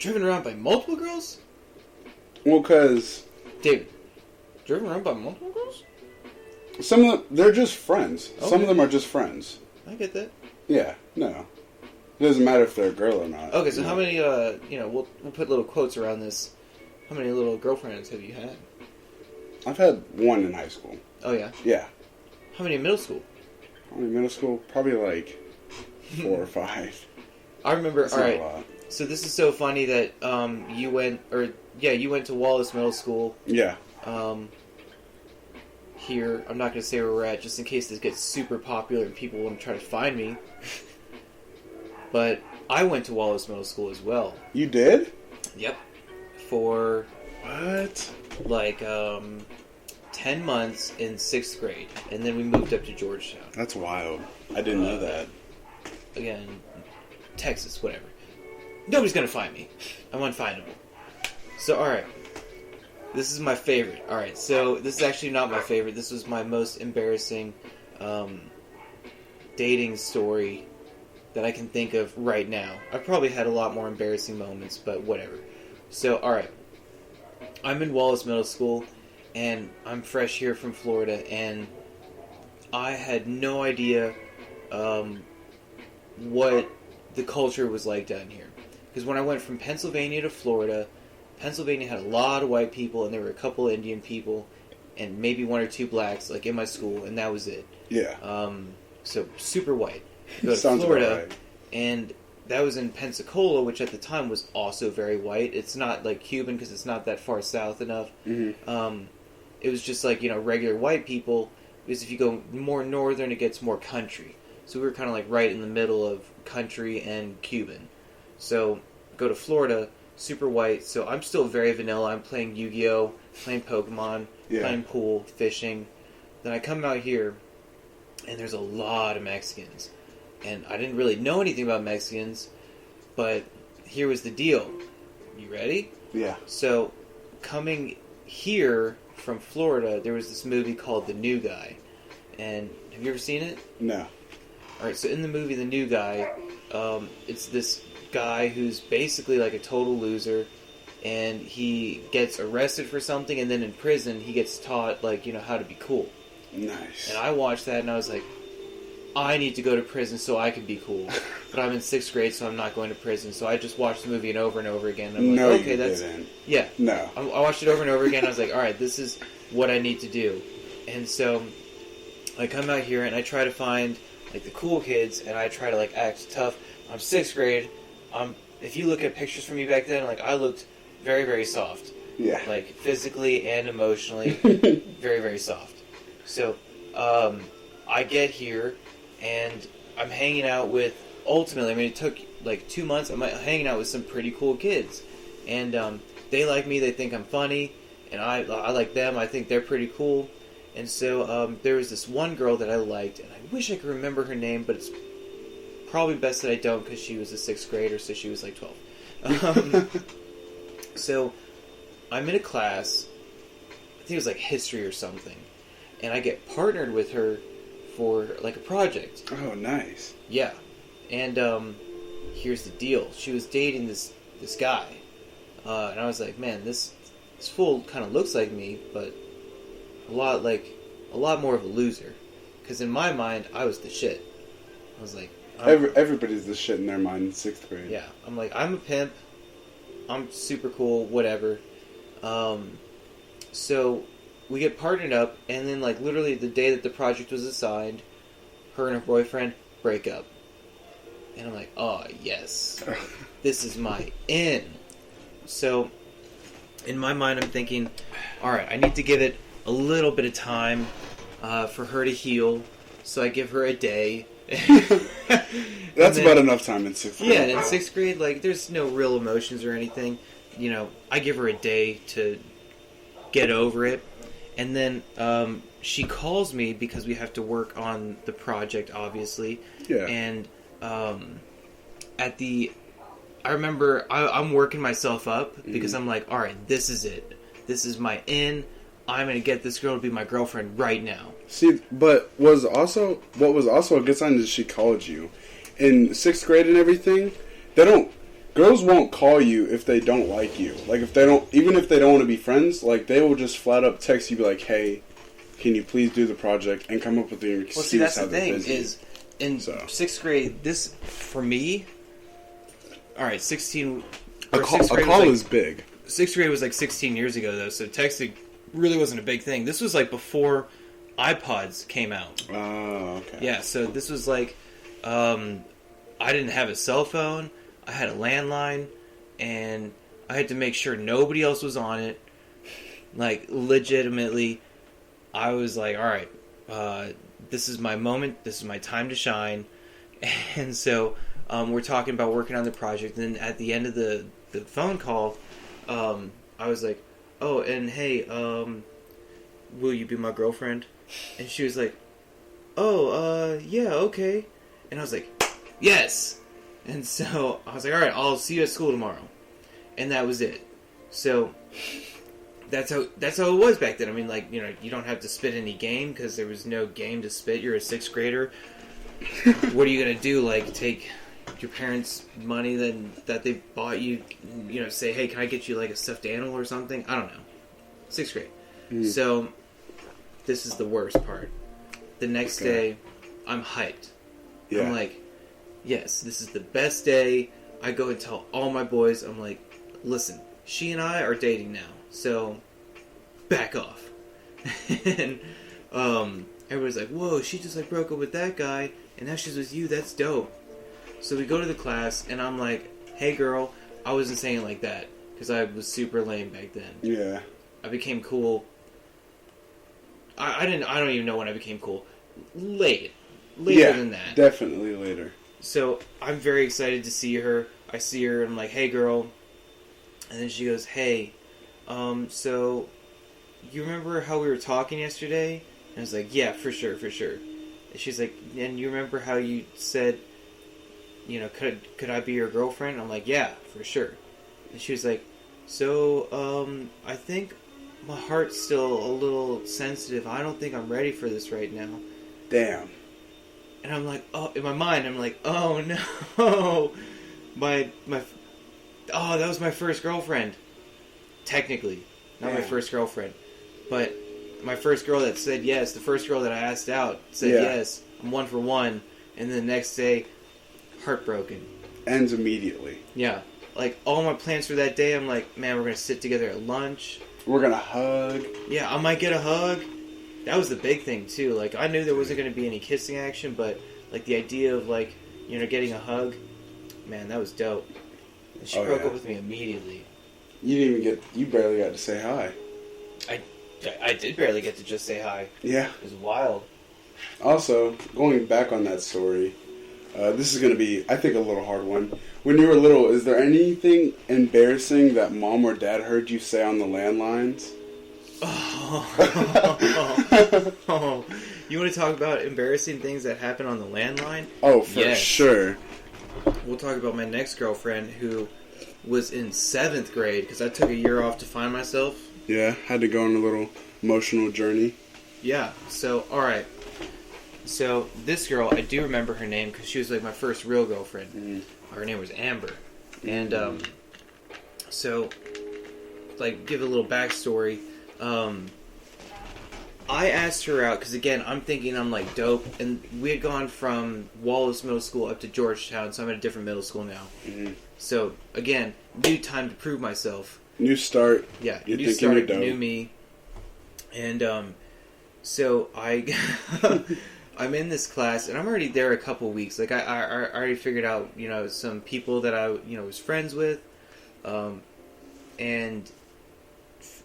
Driven around by multiple girls? Well, because... David, driven around by multiple girls? Some of them, they're just friends. Okay. Some of them are just friends. I get that. Yeah, no. It doesn't matter if they're a girl or not. Okay, so how many, we'll put little quotes around this. How many little girlfriends have you had? I've had one in high school. Oh, yeah? Yeah. How many in middle school? Only middle school? Probably like 4 or 5. I remember, That's alright. not a lot. So this is so funny that you went to Wallace Middle School. Yeah. Here, I'm not going to say where we're at, just in case this gets super popular and people want to try to find me. But I went to Wallace Middle School as well. You did? Yep. For What? like 10 months in 6th grade, and then we moved up to Georgetown. That's wild. I didn't know that. Again, Texas, whatever. Nobody's gonna find me. I'm unfindable. So, alright. This is my favorite. Alright, so this is actually not my favorite. This was my most embarrassing dating story that I can think of right now. I've probably had a lot more embarrassing moments, but whatever. So, alright. I'm in Wallace Middle School, and I'm fresh here from Florida, and I had no idea what the culture was like down here. Because when I went from Pennsylvania to Florida, Pennsylvania had a lot of white people, and there were a couple Indian people, and maybe 1 or 2 blacks, like in my school, and that was it. Yeah. So super white. Go to Sounds Florida, about right. and that was in Pensacola, which at the time was also very white. It's not like Cuban because it's not that far south enough. Mm-hmm. It was just like, regular white people, because if you go more northern, it gets more country. So we were kind of like right in the middle of country and Cuban. So go to Florida, super white, so I'm still very vanilla. I'm playing Yu-Gi-Oh!, playing Pokemon, playing pool, fishing. Then I come out here, and there's a lot of Mexicans. And I didn't really know anything about Mexicans, but here was the deal. You ready? Yeah. So, coming here from Florida, there was this movie called The New Guy. And have you ever seen it? No. Alright, so in the movie The New Guy, it's this guy who's basically like a total loser, and he gets arrested for something, and then in prison he gets taught, how to be cool. Nice. And I watched that, and I was like, I need to go to prison so I can be cool. But I'm in 6th grade, so I'm not going to prison. So I just watched the movie and over again. I'm like, no, okay, you that's... didn't. Yeah. No. I watched it over and over again. I was like, alright, this is what I need to do. And so I come out here, and I try to find, the cool kids, and I try to, act tough. I'm 6th grade. If you look at pictures from me back then, I looked very, very soft. Yeah. Physically and emotionally, very, very soft. So, I get here, and I'm hanging out with, ultimately, it took 2 months, I'm hanging out with some pretty cool kids. And they like me, they think I'm funny, and I like them, I think they're pretty cool. And so there was this one girl that I liked, and I wish I could remember her name, but it's probably best that I don't, because she was a 6th grader, so she was 12. So I'm in a class, I think it was history or something, and I get partnered with her for a project. Oh, nice. Yeah. And here's the deal. She was dating this guy. And I was like, man, this fool kind of looks like me, but a lot more of a loser. Because in my mind, I was the shit. I was like... Everybody's the shit in their mind in 6th grade. Yeah. I'm like, I'm a pimp. I'm super cool, whatever. So... we get partnered up, and then, literally the day that the project was assigned, her and her boyfriend break up. And I'm like, oh, yes. This is my in. So, in my mind, I'm thinking, alright, I need to give it a little bit of time for her to heal. So I give her a day. That's about enough time in 6th grade. Yeah, and in 6th grade, there's no real emotions or anything. I give her a day to get over it. And then she calls me because we have to work on the project, obviously. Yeah. And I remember I'm working myself up because I'm like, all right, this is it. This is my in. I'm going to get this girl to be my girlfriend right now. See, but what was also a good sign is she called you. In 6th grade and everything, they don't girls won't call you if they don't like you. Like, if they don't, even if they don't want to be friends, like, they will just flat up text you, be like, hey, can you please do the project, and come up with the excuse. Well, see, that's how the they're thing, busy. is in 6th grade, this, for me, alright, 16... A call is big. 6th grade was like 16 years ago, though, so texting really wasn't a big thing. This was like before iPods came out. Oh, okay. Yeah, so this was like, I didn't have a cell phone, I had a landline, and I had to make sure nobody else was on it. Like, legitimately, I was like, alright, this is my moment, this is my time to shine. And so, we're talking about working on the project, and at the end of the phone call, I was like, oh, and hey, will you be my girlfriend? And she was like, oh, yeah, okay. And I was like, yes! And so, I was like, alright, I'll see you at school tomorrow. And that was it. So, that's how it was back then. I mean, like, you know, you don't have to spit any game, because there was no game to spit. You're a 6th grader. What are you going to do? Like, take your parents' money that they bought you, you know, say, hey, can I get you like a stuffed animal or something? I don't know. 6th grade. So, this is the worst part. The next day, I'm hyped. Yeah. I'm like, yes, this is the best day. I go and tell all my boys, I'm like, listen, she and I are dating now, so back off. And everybody's like, whoa, she just like broke up with that guy, and now she's with you, that's dope. So we go to the class, and I'm like, hey girl, I wasn't saying it like that, because I was super lame back then. Yeah. I became cool. I don't even know when I became cool. Later than that. Definitely later. So I'm very excited to see her. I see her, and I'm like, hey girl. And then she goes, hey, so you remember how we were talking yesterday? And I was like, yeah, for sure. And she's like, and you remember how you said, you know, could I be your girlfriend? I'm like, yeah, for sure. And she was like, so, I think my heart's still a little sensitive. I don't think I'm ready for this right now. Damn. And I'm like, oh, in my mind, I'm like, oh no, that was my first girlfriend. Technically, not my first girlfriend, but my first girl that said yes. The first girl that I asked out said yes. I'm 1 for 1, and then the next day, heartbroken. Ends immediately. Yeah, like all my plans for that day. I'm like, man, we're gonna sit together at lunch. We're gonna hug. Yeah, I might get a hug. That was the big thing too. Like, I knew there wasn't going to be any kissing action, but like the idea of like, you know, getting a hug, man, that was dope. And she broke up with me immediately. You barely got to say hi. I did barely get to just say hi. Yeah. It was wild. Also, going back on that story, this is going to be, I think, a little hard one. When you were little, is there anything embarrassing that mom or dad heard you say on the landlines? Oh, you want to talk about embarrassing things that happen on the landline? Oh, for sure. We'll talk about my next girlfriend who was in 7th grade, because I took a year off to find myself. Yeah, had to go on a little emotional journey. Yeah, so, alright. So, this girl, I do remember her name, because she was like my first real girlfriend. Mm-hmm. Her name was Amber. And, so, like, give a little backstory. I asked her out because, again, I'm thinking I'm like dope, and we had gone from Wallace Middle School up to Georgetown, so I'm at a different middle school now. Mm-hmm. So again, new time to prove myself. New start. Yeah, you're new start, new me. And so I'm in this class, and I'm already there a couple weeks. Like I already figured out, you know, some people that I was friends with, and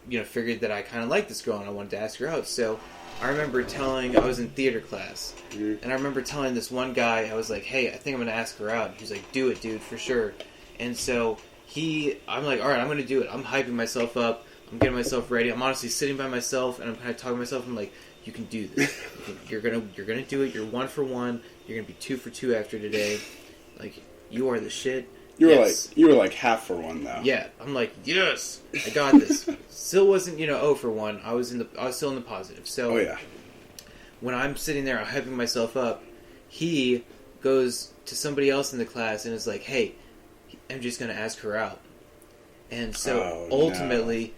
you know, figured that I kind of liked this girl and I wanted to ask her out. So I remember I was in theater class, and I remember telling this one guy, I was like, hey, I think I'm going to ask her out. He's like, do it, dude, for sure. And so I'm like, all right, I'm going to do it. I'm hyping myself up. I'm getting myself ready. I'm honestly sitting by myself, and I'm kind of talking to myself. I'm like, you can do this. You're gonna do it. You're 1 for 1. You're going to be 2 for 2 after today. Like, you are the shit. You were like half for 1 though. Yeah, I'm like, yes, I got this. Still wasn't 0 for 1. I was still in the positive. So when I'm sitting there, I'm hyping myself up. He goes to somebody else in the class and is like, hey, am just going to ask her out. And so Oh, ultimately,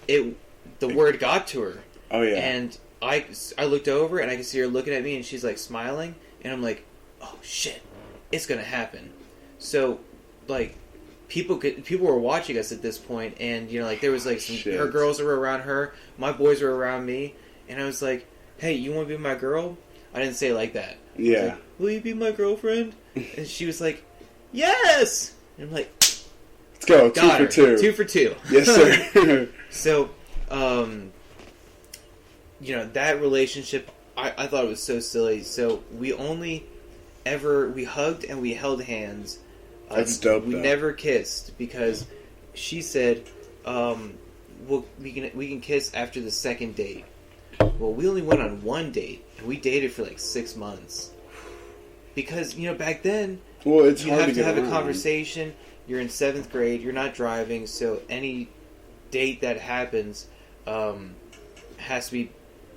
the word got to her. Oh yeah. And I looked over and I could see her looking at me and she's like smiling. And I'm like, oh shit, it's going to happen. So, like, people were watching us at this point, and you know, like there was like her girls were around her, my boys were around me, and I was like, "Hey, you want to be my girl?" I didn't say it like that. Yeah. Like, will you be my girlfriend? And she was like, "Yes." And I'm like, "Let's go, got 2 for 2. 2 for 2." Yes, sir. So, you know, that relationship, I thought it was so silly. So we hugged and we held hands. That's dope. We never kissed because she said, we can kiss after the second date." Well, we only went on one date and we dated for like 6 months because, you know, back then, well, it's you hard have to have around. a conversation. You're in 7th grade. You're not driving, so any date that happens has to be,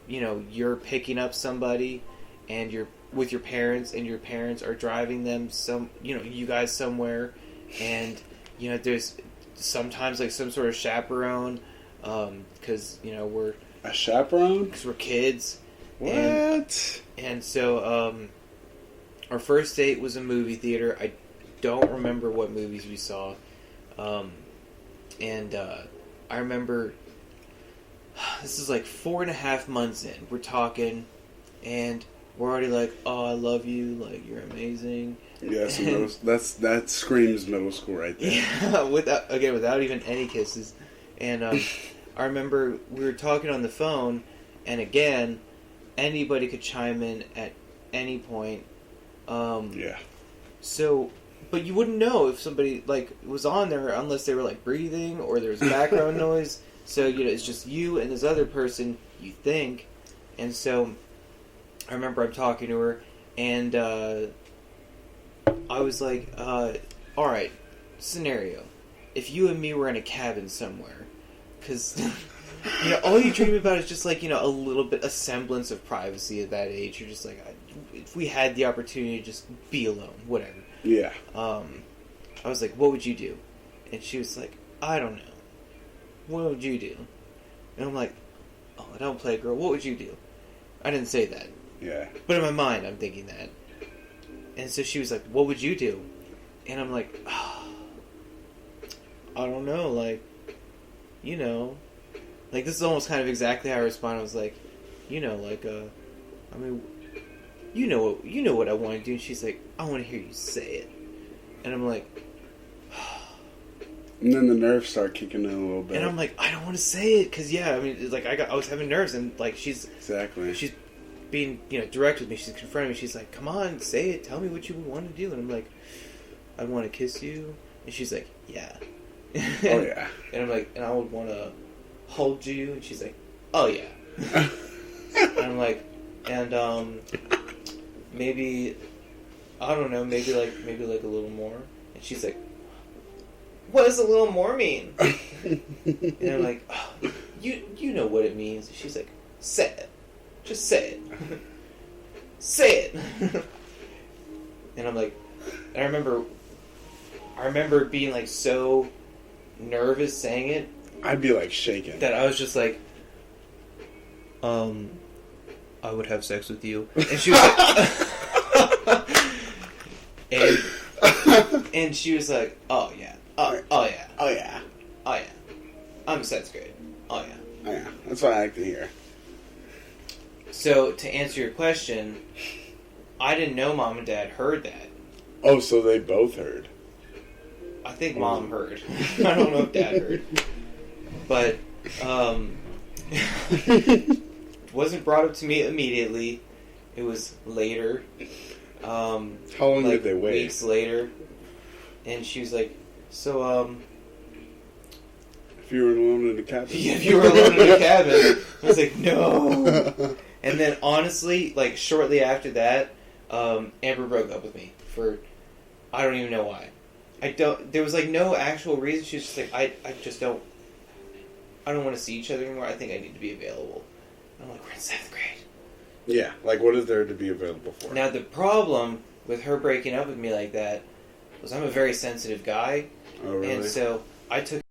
you know, you're picking up somebody and you're with your parents, and your parents are driving them you guys somewhere, and you know there's sometimes like some sort of chaperone, because you know we're a chaperone because we're kids. What? And so our first date was a movie theater. I don't remember what movies we saw, and I remember this is like 4.5 months in. We're talking, and we're already like, "Oh, I love you. Like, you're amazing." Yeah, that screams middle school right there. Yeah, without even any kisses. And I remember we were talking on the phone, and again, anybody could chime in at any point. Yeah. So, but you wouldn't know if somebody like was on there unless they were like breathing or there was background noise. So you know, it's just you and this other person. You think, and so. I remember I'm talking to her, and I was like, alright, scenario. If you and me were in a cabin somewhere, because, you know, all you dream about is just like, you know, a semblance of privacy at that age. You're just like, if we had the opportunity to just be alone, whatever. Yeah. I was like, what would you do? And she was like, I don't know. What would you do? And I'm like, oh, I don't play girl. What would you do? I didn't say that. Yeah. But in my mind, I'm thinking that. And so she was like, what would you do? And I'm like, oh, I don't know, like, you know. Like, this is almost kind of exactly how I responded. I was like, you know, like, I mean, you know what I want to do. And she's like, I want to hear you say it. And I'm like, and then the nerves start kicking in a little bit. and I'm like, I don't want to say it. Because, yeah, I mean, it's like, I was having nerves. And, like, she's being, you know, direct with me. She's confronting me. She's like, come on, say it. Tell me what you want to do. And I'm like, I want to kiss you. And she's like, yeah. Oh, yeah. And I'm like, and I would want to hold you. And she's like, oh, yeah. And I'm like, and maybe, I don't know, maybe like a little more. And she's like, what does a little more mean? And I'm like, oh, you know what it means. And she's like, say it. Just say it. Say it. And I'm like, and I remember being like so nervous saying it. I'd be like shaking. That I was just like, I would have sex with you. And she was like, and she was like, oh yeah. Oh yeah. Oh yeah. Oh yeah. I'm 7th grade. Oh yeah. Oh yeah. That's what I like to hear. So, to answer your question, I didn't know Mom and Dad heard that. Oh, so they both heard. I think Mom heard. I don't know if Dad heard. But, wasn't brought up to me immediately. It was later. How long did they wait? Weeks later. And she was like, so, if you were alone in a cabin. Yeah, if you were alone in a cabin. I was like, no. And then, honestly, like, shortly after that, Amber broke up with me for, I don't even know why. There was, like, no actual reason. She was just like, I don't want to see each other anymore. I think I need to be available. And I'm like, we're in 7th grade. Yeah, like, what is there to be available for? Now, the problem with her breaking up with me like that was I'm a very sensitive guy, Oh, really? And so I took